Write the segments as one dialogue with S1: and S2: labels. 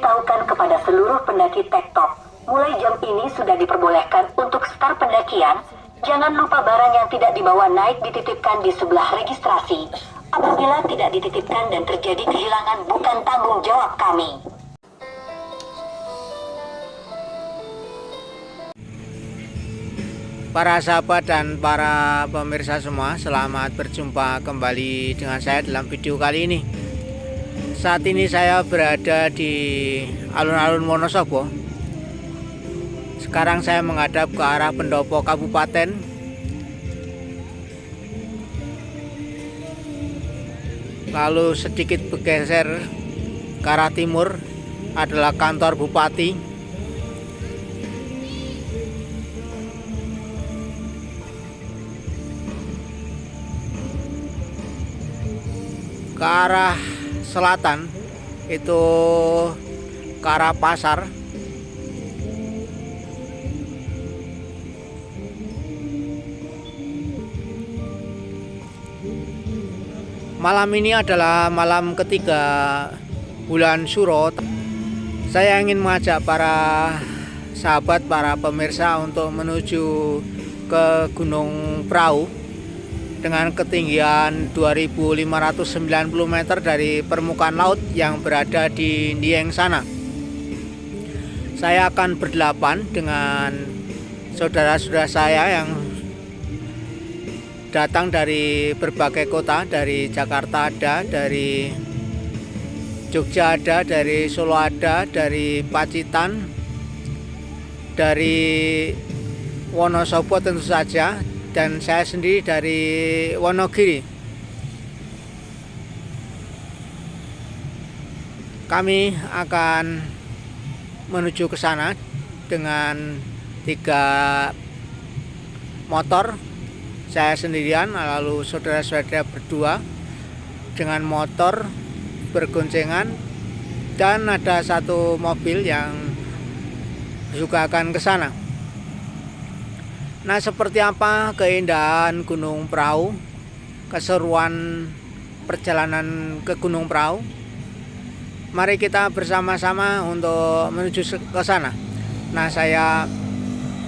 S1: memberitahukan kepada seluruh pendaki Tektop, mulai jam ini sudah diperbolehkan untuk start pendakian. Jangan lupa barang yang tidak dibawa naik dititipkan di sebelah registrasi. Apabila tidak dititipkan dan terjadi kehilangan, bukan tanggung jawab kami.
S2: Para sahabat dan para pemirsa semua, selamat berjumpa kembali dengan saya dalam video kali ini. Saat ini saya berada di alun-alun Wonosobo. Sekarang saya menghadap ke arah pendopo kabupaten. Lalu sedikit bergeser ke arah timur adalah kantor bupati. Ke arah selatan itu ke arah pasar. Malam ini adalah malam ketiga bulan Suro. Saya ingin mengajak para sahabat, para pemirsa untuk menuju ke Gunung Prau dengan ketinggian 2590 meter dari permukaan laut yang berada di Dieng sana. Saya akan berdelapan dengan saudara-saudara saya yang datang dari berbagai kota, dari Jakarta ada, dari Jogja ada, dari Solo ada, dari Pacitan, dari Wonosobo tentu saja, dan saya sendiri dari Wonogiri. Kami akan menuju ke sana dengan 3 motor. Saya sendirian, lalu saudara-saudara berdua dengan motor bergoncengan, dan ada 1 mobil yang juga akan ke sana. Nah, seperti apa keindahan Gunung Prau, keseruan perjalanan ke Gunung Prau? Mari kita bersama-sama untuk menuju ke sana. Nah, saya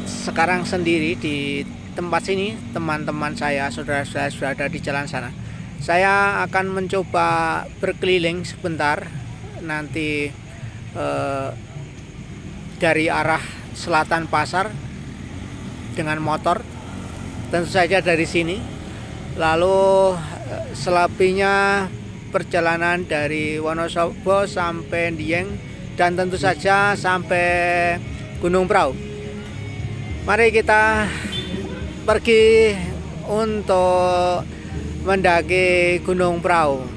S2: sekarang sendiri di tempat sini, teman-teman saya, saudara-saudara sudah ada di jalan sana. Saya akan mencoba berkeliling sebentar nanti dari arah selatan pasar dengan motor, tentu saja dari sini. Lalu selebihnya perjalanan dari Wonosobo sampai Dieng, dan tentu saja sampai Gunung Prau. Mari kita pergi untuk mendaki Gunung Prau.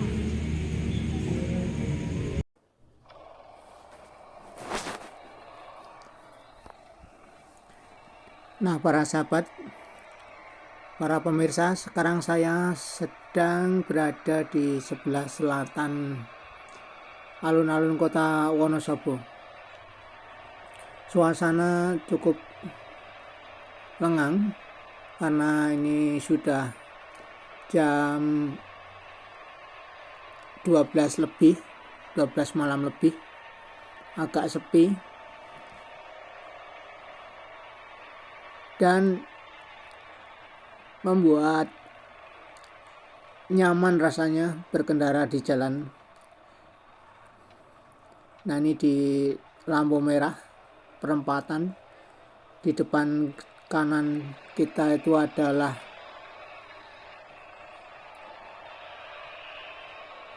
S2: Nah, para sahabat, para pemirsa, sekarang saya sedang berada di sebelah selatan alun-alun kota Wonosobo. Suasana cukup lengang karena ini sudah jam 12 lebih, 12 malam lebih, agak sepi. Dan membuat nyaman rasanya berkendara di jalan. Nah, ini di lampu merah perempatan. Di depan kanan kita itu adalah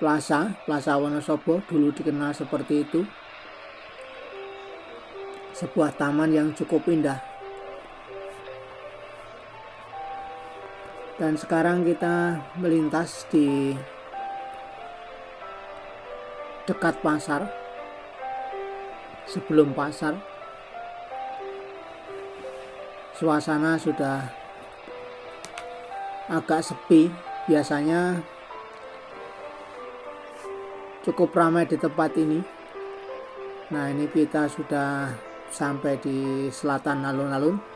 S2: Plaza Wonosobo, dulu dikenal seperti itu. Sebuah taman yang cukup indah. Dan sekarang kita melintas di dekat pasar. Sebelum pasar, suasana sudah agak sepi. Biasanya cukup ramai di tempat ini. Nah, ini kita sudah sampai di selatan alun-alun.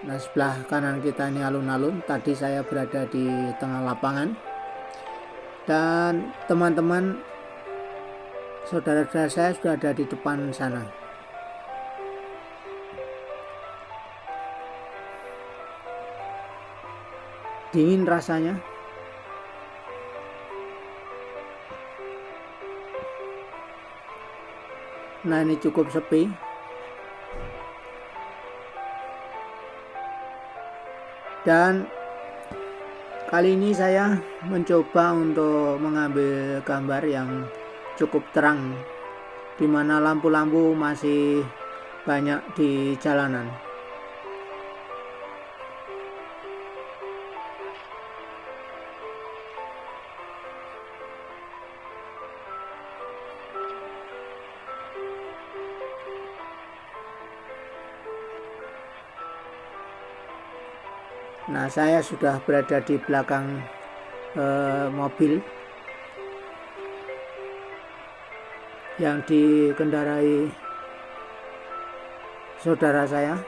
S2: Nah, sebelah kanan kita ini alun-alun. Tadi saya berada di tengah lapangan. Dan teman-teman, saudara-saudara saya sudah ada di depan sana. Dingin rasanya. Nah, ini cukup sepi. Dan kali ini saya mencoba untuk mengambil gambar yang cukup terang, di mana lampu-lampu masih banyak di jalanan. Nah, saya sudah berada di belakang mobil yang dikendarai saudara saya.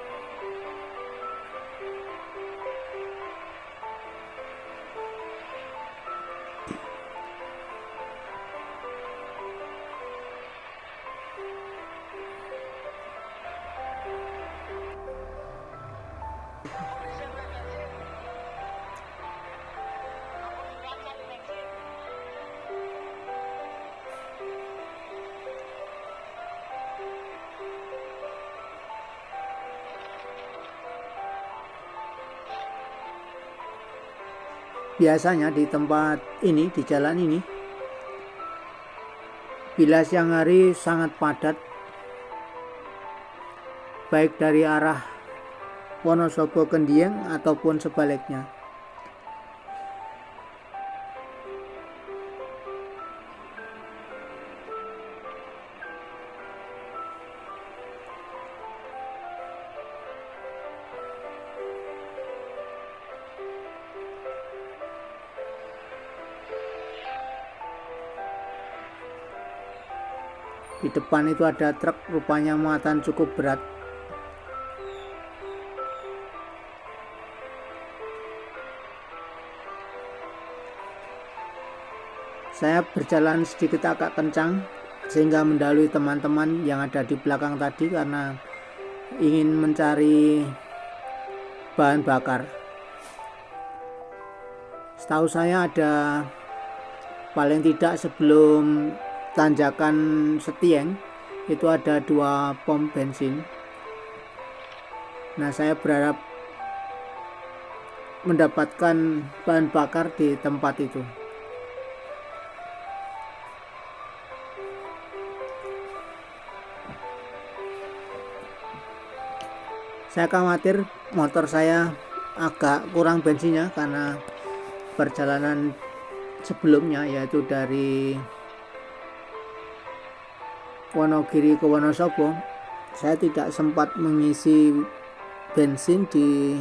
S2: Biasanya di tempat ini, di jalan ini, bila siang hari sangat padat, baik dari arah Wonosobo ke Dieng ataupun sebaliknya. Di depan itu ada truk, rupanya muatan cukup berat. Saya berjalan sedikit agak kencang sehingga mendahului teman-teman yang ada di belakang tadi karena ingin mencari bahan bakar. Setahu saya ada paling tidak sebelum tanjakan Setieng itu ada 2 pom bensin. Nah, saya berharap mendapatkan bahan bakar di tempat itu. Saya khawatir motor saya agak kurang bensinnya karena perjalanan sebelumnya, yaitu dari Wonogiri ke Wonosobo, saya tidak sempat mengisi bensin di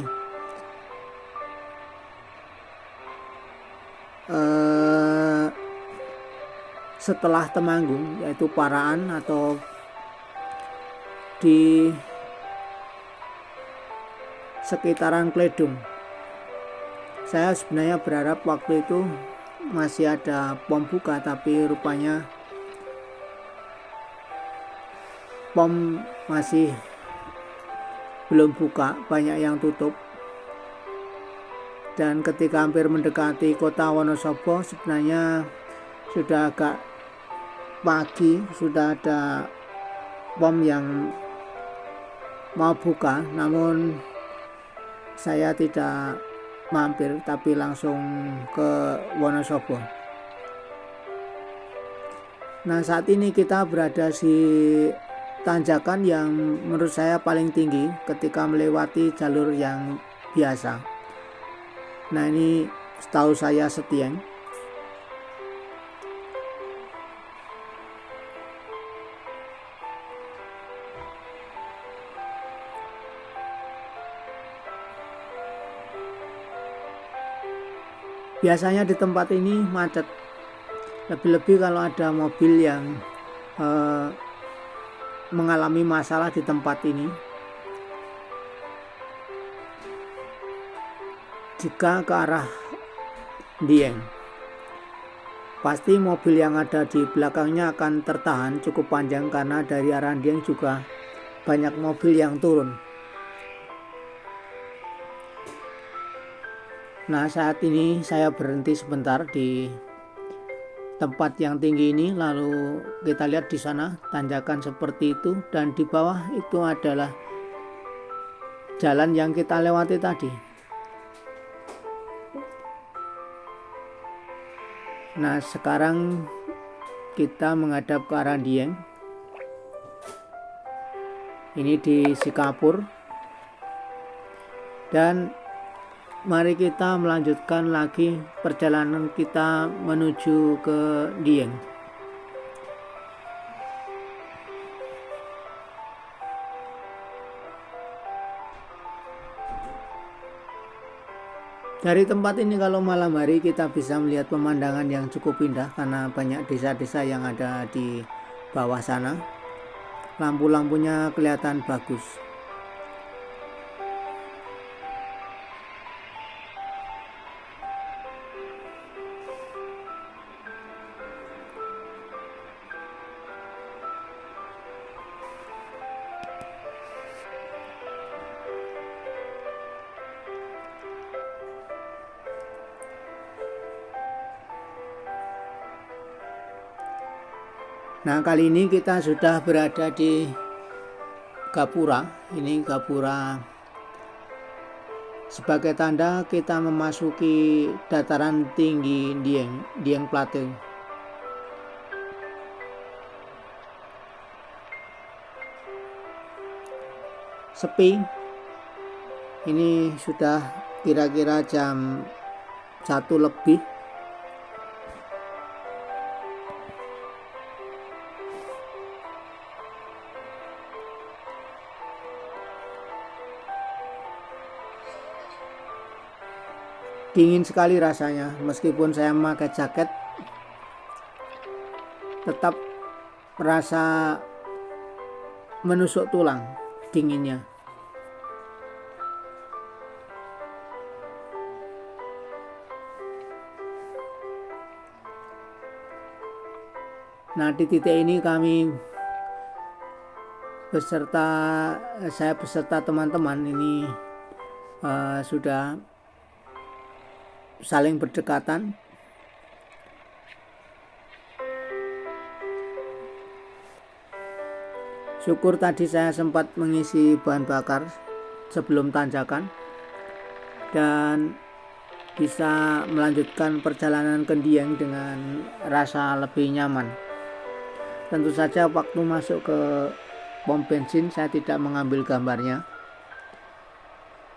S2: setelah Temanggung, yaitu Paraan atau di sekitaran Kledung. Saya sebenarnya berharap waktu itu masih ada pom buka, tapi rupanya pom masih belum buka, banyak yang tutup. Dan ketika hampir mendekati kota Wonosobo, sebenarnya sudah agak pagi, sudah ada pom yang mau buka, namun saya tidak mampir tapi langsung ke Wonosobo. Nah, saat ini kita berada di tanjakan yang menurut saya paling tinggi ketika melewati jalur yang biasa. Nah, ini setahu saya Setieng. Biasanya di tempat ini macet, lebih-lebih kalau ada mobil yang mengalami masalah di tempat ini. Jika ke arah Dieng, pasti mobil yang ada di belakangnya akan tertahan cukup panjang karena dari arah Dieng juga banyak mobil yang turun. Nah, saat ini saya berhenti sebentar di tempat yang tinggi ini, lalu kita lihat di sana tanjakan seperti itu, dan di bawah itu adalah jalan yang kita lewati tadi. Nah, sekarang kita menghadap ke arah Dieng. Ini di Sikapur. Dan mari kita melanjutkan lagi perjalanan kita menuju ke Dieng. Dari tempat ini kalau malam hari kita bisa melihat pemandangan yang cukup indah karena banyak desa-desa yang ada di bawah sana. Lampu-lampunya kelihatan bagus. Nah, kali ini kita sudah berada di Gapura. Ini Gapura sebagai tanda kita memasuki dataran tinggi Dieng Plateau. Sepi. Ini sudah kira-kira jam 1 lebih. Dingin sekali rasanya, meskipun saya memakai jaket tetap merasa menusuk tulang dinginnya. Nah, di titik ini saya beserta teman-teman ini sudah saling berdekatan. Syukur tadi saya sempat mengisi bahan bakar sebelum tanjakan dan bisa melanjutkan perjalanan ke Dieng dengan rasa lebih nyaman. Tentu saja waktu masuk ke pom bensin saya tidak mengambil gambarnya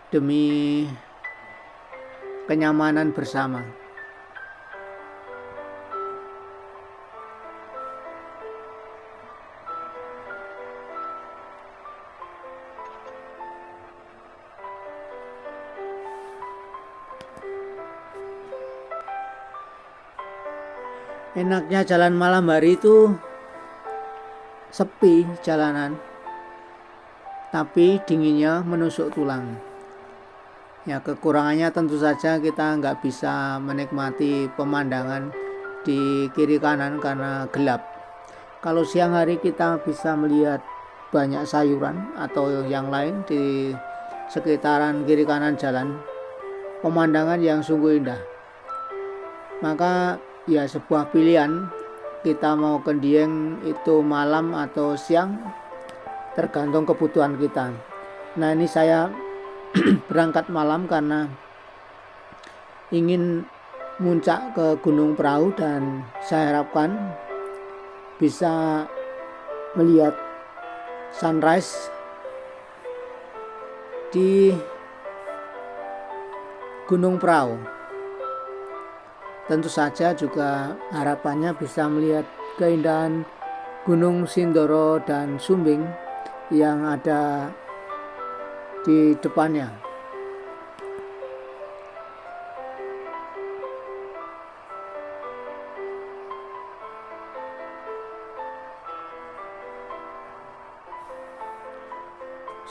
S2: demi kenyamanan bersama. Enaknya jalan malam hari itu sepi jalanan, tapi dinginnya menusuk tulang. Ya, kekurangannya tentu saja kita nggak bisa menikmati pemandangan di kiri kanan karena gelap. Kalau siang hari kita bisa melihat banyak sayuran atau yang lain di sekitaran kiri kanan jalan, pemandangan yang sungguh indah. Maka ya sebuah pilihan, kita mau ke Dieng itu malam atau siang tergantung kebutuhan kita. Nah, ini saya berangkat malam karena ingin muncak ke Gunung Prau dan saya harapkan bisa melihat sunrise di Gunung Prau. Tentu saja juga harapannya bisa melihat keindahan Gunung Sindoro dan Sumbing yang ada di depannya.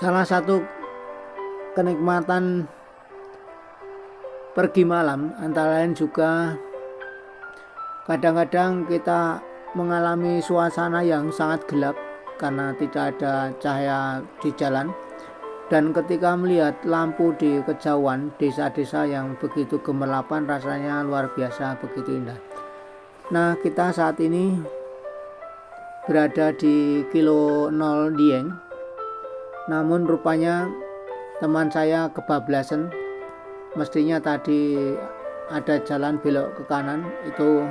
S2: Salah satu kenikmatan pergi malam antara lain juga Kadang-kadang kita mengalami suasana yang sangat gelap karena tidak ada cahaya di jalan. Dan ketika melihat lampu di kejauhan, desa-desa yang begitu gemerlapan rasanya luar biasa, begitu indah. Nah, kita saat ini berada di kilo 0 Dieng. Namun rupanya teman saya kebablasan. Mestinya tadi ada jalan belok ke kanan, itu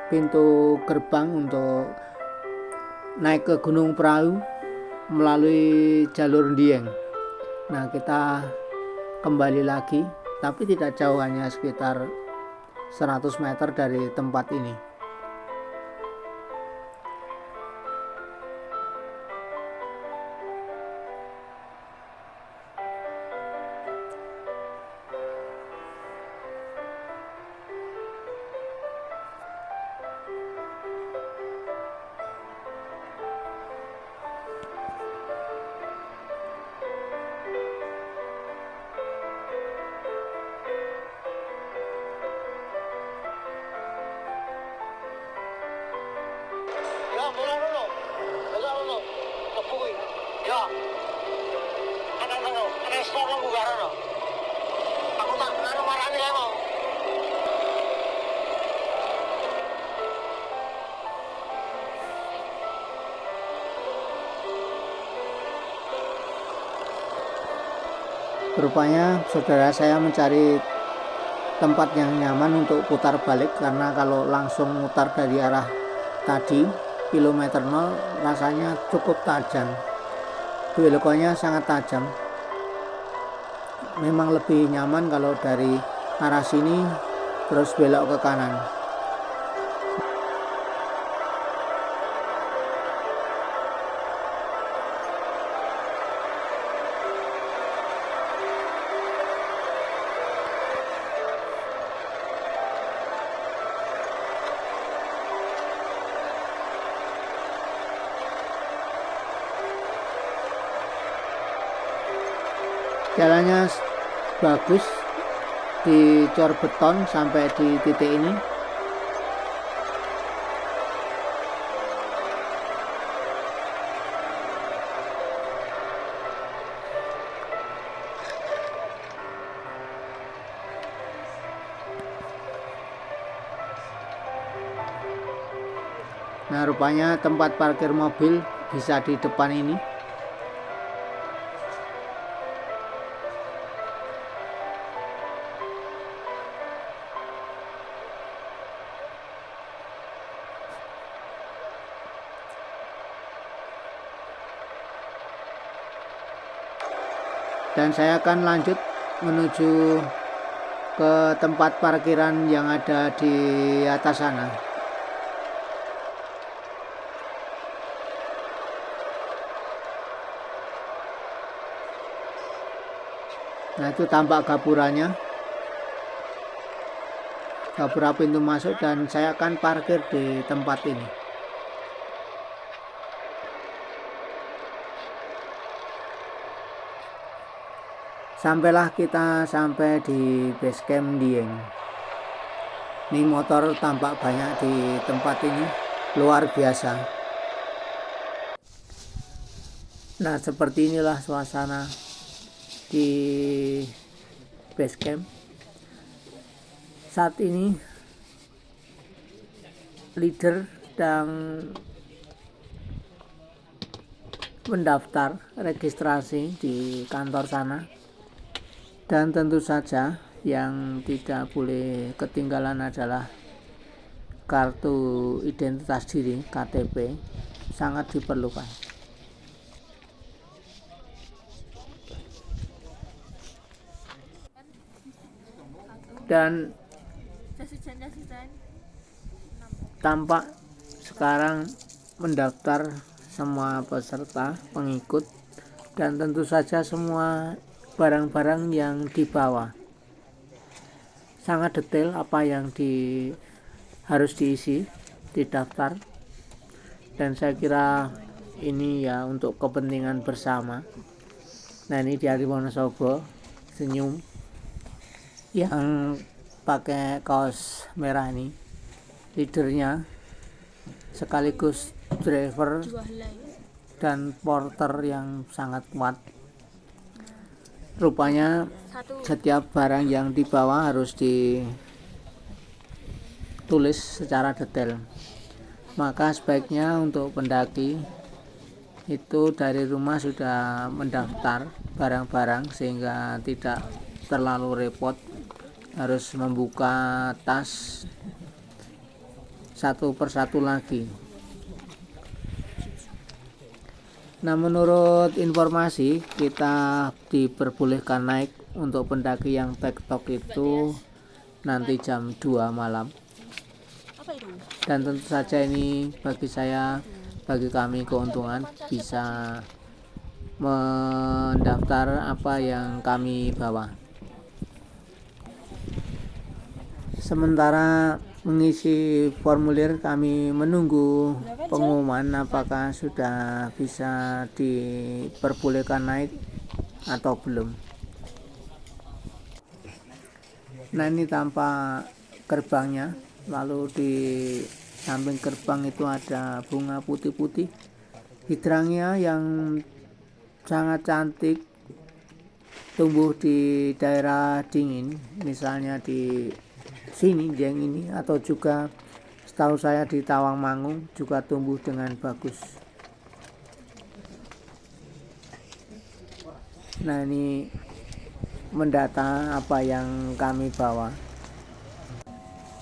S2: pintu gerbang untuk naik ke Gunung Prau melalui jalur Dieng. Nah, kita kembali lagi, tapi tidak jauh, hanya sekitar 100 meter dari tempat ini.
S3: Ya, mulai dulu. Kebui. Ya. Ada sekolah bugar no. Aku tak marah-marahnya ya mau.
S2: Rupanya saudara saya mencari tempat yang nyaman untuk putar balik, karena kalau langsung mutar dari arah tadi kilometer 0 rasanya cukup tajam, belokannya sangat tajam. Memang lebih nyaman kalau dari arah sini terus belok ke kanan. Jalannya bagus, dicor beton sampai di titik ini. Nah, rupanya tempat parkir mobil bisa di depan ini. Dan saya akan lanjut menuju ke tempat parkiran yang ada di atas sana. Nah, itu tampak gapuranya, gapura pintu masuk, dan saya akan parkir di tempat ini. Sampailah kita sampai di base camp Dieng. Ini motor tampak banyak di tempat ini, luar biasa. Nah, seperti inilah suasana di base camp. Saat ini leader sedang mendaftar registrasi di kantor sana. Dan tentu saja yang tidak boleh ketinggalan adalah kartu identitas diri, KTP, sangat diperlukan. Dan tampak sekarang mendaftar semua peserta, pengikut, dan tentu saja semua barang-barang yang dibawa. Sangat detail apa yang harus diisi di daftar. Dan saya kira ini ya untuk kepentingan bersama. Nah, ini di Wonosobo senyum yang pakai kaos merah ini. leadernya sekaligus driver dan porter yang sangat kuat. Rupanya setiap barang yang dibawa harus ditulis secara detail. Maka sebaiknya untuk pendaki itu dari rumah sudah mendaftar barang-barang sehingga tidak terlalu repot harus membuka tas satu persatu lagi. Nah, menurut informasi kita diperbolehkan naik untuk pendaki yang tektok itu nanti jam 2 malam. Dan tentu saja ini bagi kami keuntungan bisa mendaftar apa yang kami bawa. Sementara mengisi formulir kami menunggu pengumuman apakah sudah bisa diperbolehkan naik atau belum. Nah, ini tampak gerbangnya, lalu di samping gerbang itu ada bunga putih-putih, hidrangnya yang sangat cantik, tumbuh di daerah dingin, misalnya di sini yang ini, atau juga setahu saya di Tawangmangu juga tumbuh dengan bagus. Nah, ini mendata apa yang kami bawa.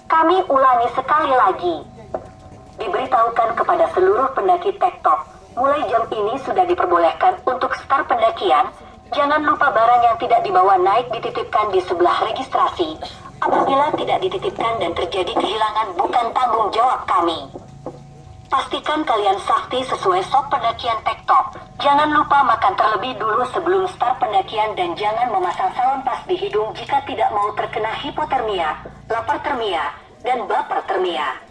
S1: Kami ulangi sekali lagi. Diberitahukan kepada seluruh pendaki tektok, mulai jam ini sudah diperbolehkan untuk start pendakian. Jangan lupa barang yang tidak dibawa naik dititipkan di sebelah registrasi. Apabila tidak dititipkan dan terjadi kehilangan, bukan tanggung jawab kami. Pastikan kalian sakti sesuai SOP pendakian tektok. Jangan lupa makan terlebih dulu sebelum start pendakian dan jangan memasang salon pas di hidung jika tidak mau terkena hipotermia, lapartermia, dan bapertermia.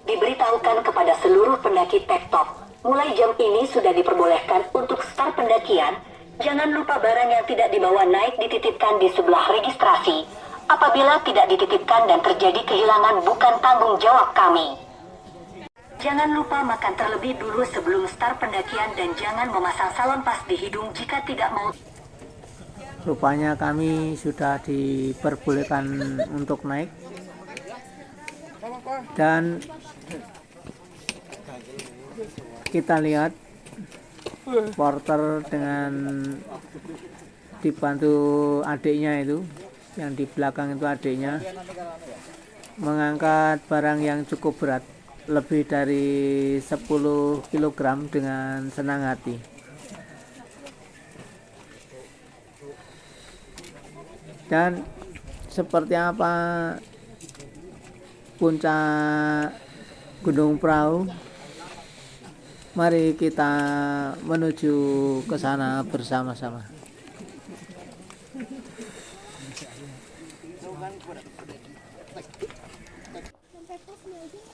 S1: Diberitahukan kepada seluruh pendaki tektok, mulai jam ini sudah diperbolehkan untuk start pendakian. Jangan lupa barang yang tidak dibawa naik dititipkan di sebelah registrasi. Apabila tidak dititipkan dan terjadi kehilangan, bukan tanggung jawab kami. Jangan lupa makan terlebih dulu sebelum start pendakian dan jangan memasang salon pas di hidung jika tidak mau.
S2: Rupanya kami sudah diperbolehkan untuk naik, dan kita lihat porter dengan dibantu adiknya itu, yang di belakang itu adiknya, mengangkat barang yang cukup berat, lebih dari 10 kg dengan senang hati. Dan seperti apa puncak Gunung Prau, mari kita menuju ke sana bersama-sama.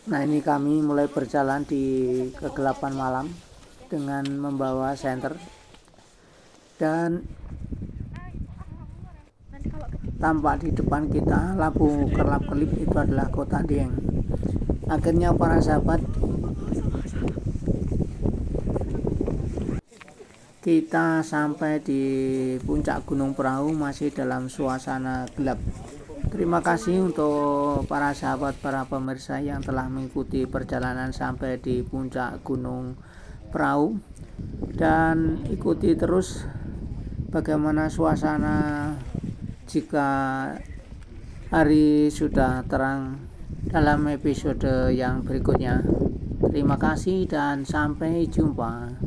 S2: Nah, ini kami mulai berjalan di kegelapan malam dengan membawa senter, dan tampak di depan kita lampu kerlap-kerlip itu adalah kota Dieng. Akhirnya para sahabat, kita sampai di puncak Gunung Prau masih dalam suasana gelap. Terima kasih untuk para sahabat, para pemirsa yang telah mengikuti perjalanan sampai di puncak Gunung Prau, dan ikuti terus bagaimana suasana jika hari sudah terang dalam episode yang berikutnya. Terima kasih dan sampai jumpa.